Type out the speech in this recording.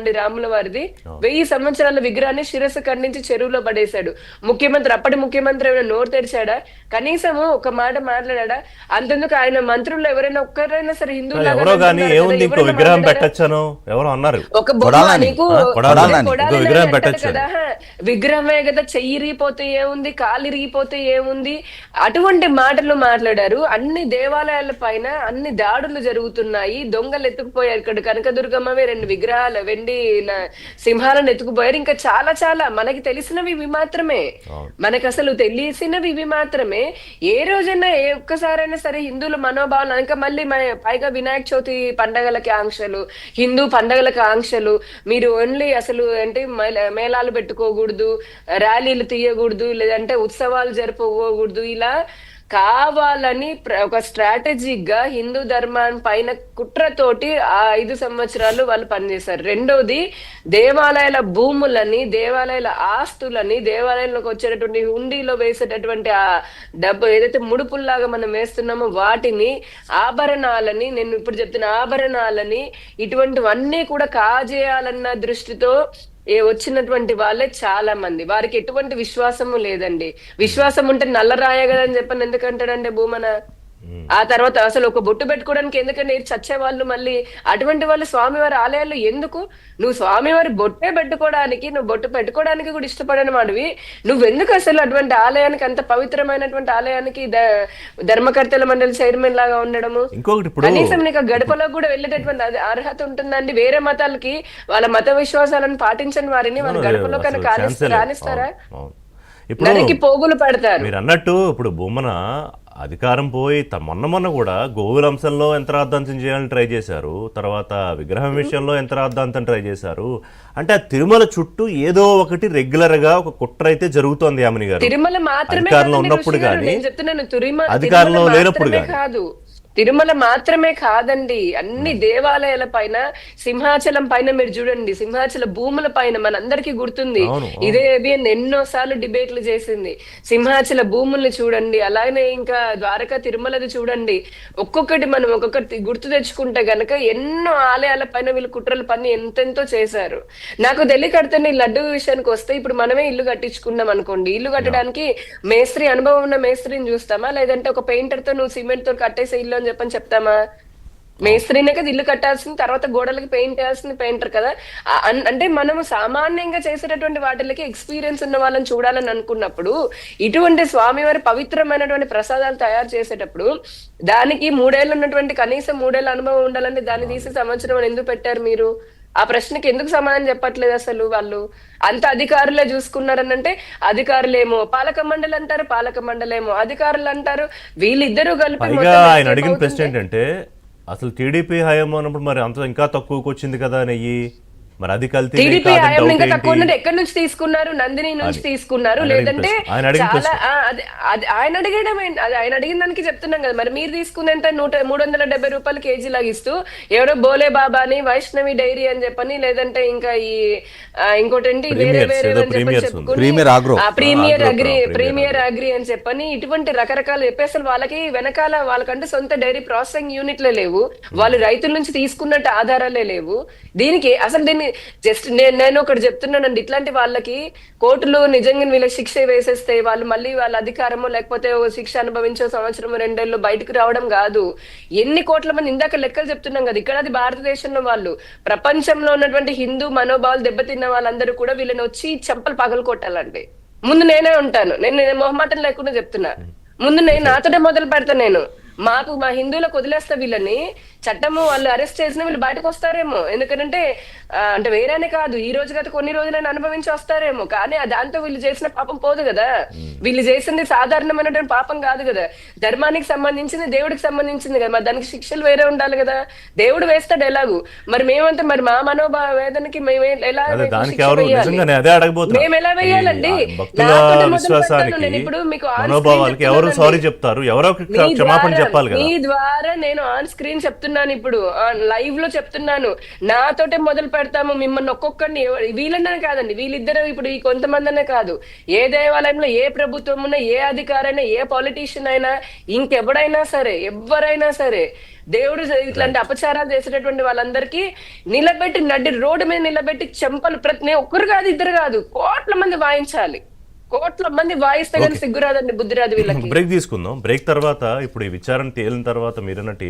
రాముల వారిది 1000 సంవత్సరాల విగ్రహాన్ని శిరస్సు ఖండించి చెరువులో పడేశాడు. అప్పటి ముఖ్యమంత్రి ఏమైనా నోరు తెరిచాడా? కనీసము ఒక మాట మాట్లాడా? అంతెందుకు ఆయన మంత్రుల్లో ఎవరైనా ఒక్కరైనా సరే ఎవరో గానీ ఏముంది ఇంకో విగ్రహం పెట్టొచ్చను ఎవరో అన్నారు. ఒక బొమ్మ నీకు విగ్రహం పెట్టచ్చు కదా, విగ్రహమే కదా, చెయ్యి ఇరిగిపోతే ఏముంది, కాలు ఇరిగిపోతే ఏముంది, అటువంటి మాటలు మాట్లాడారు. అన్ని దేవాలయాల పైన అన్ని దాడులు జరుగుతున్నాయి, దొంగలు ఎత్తుకుపోయారు. ఇక్కడ కనకదుర్గమ్మవే 2 విగ్రహాలు వెండి సింహాలను ఎత్తుకుపోయారు. ఇంకా చాలా చాలా మనకి తెలిసినవి ఇవి మాత్రమే, మనకు అసలు తెలిసినవి ఇవి మాత్రమే. ఏ రోజైనా ఏ ఒక్కసారైనా సరే హిందువుల మనోభావాలు ఇంకా మళ్ళీ పైగా వినాయక చవితి పండగలకి ఆంక్షలు, హిందూ పండగలకు ఆంక్షలు, మీరు ఓన్లీ అసలు అంటే మేళాలు పెట్టుకోకూడదు, ర్యాలీలు తీయకూడదు, లేదంటే ఉత్సవాలు జరుపుకోకూడదు, ఇలా కావాలని ఒక స్ట్రాటజిక్ గా హిందూ ధర్మాన్ని పైన కుట్రతోటి ఆ 5 సంవత్సరాలు వాళ్ళు పనిచేశారు. రెండోది, దేవాలయాల భూములని, దేవాలయాల ఆస్తులని, దేవాలయంలోకి వచ్చేటటువంటి హుండీలో వేసేటటువంటి ఆ డబ్బు ఏదైతే ముడుపుల్లాగా మనం వేస్తున్నామో వాటిని, ఆభరణాలని, నేను ఇప్పుడు చెప్తున్న ఆభరణాలని, ఇటువంటివన్నీ కూడా కాజేయాలన్న దృష్టితో వచ్చినటువంటి వాళ్ళే చాలా మంది. వారికి ఎటువంటి విశ్వాసము లేదండి. విశ్వాసం ఉంటే నల్లరాయ కదా అని చెప్పని ఎందుకంటాడంటే భూమన. ఆ తర్వాత అసలు ఒక బొట్టు పెట్టుకోవడానికి ఎందుకంటే చచ్చే వాళ్ళు మళ్ళీ అటువంటి వాళ్ళు స్వామివారి ఆలయాల్లో ఎందుకు? నువ్వు స్వామివారి బొట్టే పెట్టుకోవడానికి, నువ్వు బొట్టు పెట్టుకోవడానికి కూడా ఇష్టపడని వాడివి, నువ్వెందుకు అసలు అటువంటి ఆలయానికి, అంత పవిత్రమైనటువంటి ఆలయానికి ధర్మకర్తల మండలి చైర్మన్ లాగా ఉండడము? కనీసం నీకు గడపలో కూడా వెళ్ళేటటువంటి అర్హత ఉంటుందండి? వేరే మతాలకి వాళ్ళ మత విశ్వాసాలను పాటించని వారిని వాళ్ళ గడపలో కనుక రానిస్తారా? నరికి పోగులు పడతారు. మీరు అన్నట్టు ఇప్పుడు భూమన అధికారం పోయి మొన్న కూడా గోవుల అంశంలో యంత్రార్థాంతం చేయాలని ట్రై చేశారు, తర్వాత విగ్రహం విషయంలో యంత్రార్థాంతం ట్రై చేశారు. అంటే ఆ తిరుమల చుట్టూ ఏదో ఒకటి రెగ్యులర్ గా ఒక కుట్ర అయితే జరుగుతోంది యామిని గారు. తిరుమల మాత్రమే అధికారంలో ఉన్నప్పుడు కానీ, అధికారంలో లేనప్పుడు కాదు, తిరుమల మాత్రమే కాదండి, అన్ని దేవాలయాల పైన, సింహాచలం పైన మీరు చూడండి, సింహాచల భూముల పైన మనందరికీ గుర్తుంది, ఇదే ఎన్నో సార్లు డిబేట్లు చేసింది. సింహాచల భూముల్ని చూడండి, అలాగే ఇంకా ద్వారకా తిరుమలది చూడండి. ఒక్కొక్కటి మనం ఒక్కొక్కటి గుర్తు తెచ్చుకుంటే గనక ఎన్నో ఆలయాల పైన వీళ్ళు కుట్రల పని ఎంతెంతో చేశారు. నాకు తెలియకడితే లడ్డు విషయానికి వస్తే, ఇప్పుడు మనమే ఇల్లు కట్టించుకున్నాం అనుకోండి, ఇల్లు కట్టడానికి మేస్త్రి, అనుభవం ఉన్న మేస్త్రిని చూస్తామా, లేదంటే ఒక పెయింటర్ తో నువ్వు సిమెంట్ తో కట్టేసే ఇల్లు చెప్పని చెప్తామా? మేస్త్రినే కదా ఇల్లు కట్టాల్సింది, తర్వాత గోడలకి పెయింట్ వేయాల్సింది పెయింటర్ కదా. అంటే మనము సామాన్యంగా చేసేటటువంటి వాటికి ఎక్స్పీరియన్స్ ఉన్న వాళ్ళని చూడాలని అనుకున్నప్పుడు, ఇటువంటి స్వామివారి పవిత్రమైనటువంటి ప్రసాదాలు తయారు చేసేటప్పుడు దానికి 3 ఏళ్ళు ఉన్నటువంటి, కనీసం 3 ఏళ్ళ అనుభవం ఉండాలని దాన్ని తీసి సంవత్సరం ఎందుకు పెట్టారు మీరు? ఆ ప్రశ్నకి ఎందుకు సమాధానం చెప్పట్లేదు అసలు? వాళ్ళు అంత అధికారులే చూసుకున్నారనంటే, అధికారులేమో పాలక మండలి అంటారు, పాలక మండలేమో అధికారులు అంటారు, వీళ్ళిద్దరూ కలిపి. ఆయన అడిగిన ప్రశ్న ఏంటంటే, అసలు టీడీపీ హయాం అన్నప్పుడు మరి అంత ఇంకా తక్కువకి వచ్చింది కదా నెయ్యి, మరి అది కల్తీ ఎక్కడి నుంచి తీసుకున్నారు? నందిని నుంచి తీసుకున్నారు, లేదంటే ఆయన అడిగడం ఆయన అడిగిన దానికి చెప్తున్నాం కదా. మరి మీరు తీసుకుందంత 370 రూపాయలు కేజీ లాగా ఇస్తూ, ఎవరో బోలే బాబా అని, వైష్ణవి డైరీ అని చెప్పని, లేదంటే ఇంకా ఈ ఇంకోటండి వేరే వేరే అని చెప్పని చెప్పుకుని ప్రీమియర్ అగ్రి అని చెప్పని, ఇటువంటి రకరకాలు చెప్పి అసలు వాళ్ళకి వెనకాల వాళ్ళకంటే సొంత డైరీ ప్రాసెసింగ్ యూనిట్లే లేవు, వాళ్ళు రైతుల నుంచి తీసుకున్నట్టు ఆధారాలే లేవు. దీనికి అసలు దీన్ని జస్ట్ నేను ఒకటి చెప్తున్నానండి, ఇట్లాంటి వాళ్ళకి కోర్టులు నిజంగా వీళ్ళకి శిక్ష వేసేస్తే వాళ్ళు మళ్ళీ వాళ్ళ అధికారమో లేకపోతే శిక్ష అనుభవించో 1-2 ఏళ్ళు బయటకు రావడం కాదు. ఎన్ని కోట్ల మంది, ఇందాక లెక్కలు చెప్తున్నాం కదా, ఇక్కడ అది భారతదేశంలో వాళ్ళు, ప్రపంచంలో ఉన్నటువంటి హిందూ మనోభావాలు దెబ్బతిన్న వాళ్ళందరూ కూడా వీళ్ళని వచ్చి చెంపలు పగలు కొట్టాలండి. ముందు నేనే ఉంటాను, నేను మొహమాటం లేకుండా చెప్తున్నా, ముందు నేను నాతోనే మొదలు పెడతాను. మా హిందువులకు వదిలేస్తా వీళ్ళని, చట్టము వాళ్ళు అరెస్ట్ చేసిన వీళ్ళు బయటకు వస్తారేమో, ఎందుకంటే అంటే వేరేనే కాదు, ఈ రోజు కదా కొన్ని రోజులైనా అనుభవించి వస్తారేమో, కానీ దాంతో వీళ్ళు చేసిన పాపం పోదు కదా. వీళ్ళు చేసింది సాధారణమైనటువంటి పాపం కాదు కదా, ధర్మానికి సంబంధించింది, దేవుడికి సంబంధించింది కదా, మరి దానికి శిక్షలు వేరే ఉండాలి కదా. దేవుడు వేస్తాడు ఎలాగూ, మరి మేమంతా మరి మా మనోభావ వేదనకి మేము ఎలా మేము ఎలా వేయాలండి? నేను ఇప్పుడు మీకు మీ ద్వారా నేను ఆన్ స్క్రీన్ చెప్తున్నా చెప్తున్నాను ఇప్పుడు లైవ్ లో చెప్తున్నాను. నాతోటే మొదలు పెడతాము మిమ్మల్ని ఒక్కొక్కరిని. వీళ్ళనే కాదండి, వీళ్ళిద్దరు ఇప్పుడు ఈ కొంతమంది అనే కాదు, ఏ దేవాలయంలో ఏ ప్రభుత్వం ఉన్నా, ఏ అధికారైనా, ఏ పొలిటీషియన్ అయినా, ఇంకెవడైనా సరే, ఎవరైనా సరే, దేవుడు ఇట్లాంటి అపచారాలు చేసేటటువంటి వాళ్ళందరికీ నిలబెట్టి నడి రోడ్డు మీద నిలబెట్టి చెంపలు ప్రతి ఒక్కరు కాదు, ఇద్దరు కాదు, కోట్ల మంది వాయించాలి. కోట్ల మంది వాయిస్తే కానీ సిగ్గురాదండి, బుద్ధి రాదు వీళ్ళకి. బ్రేక్ తీసుకుందాం. బ్రేక్ తర్వాత ఇప్పుడు ఈ విచారణ తేలిన తర్వాత మీరన్నట్టు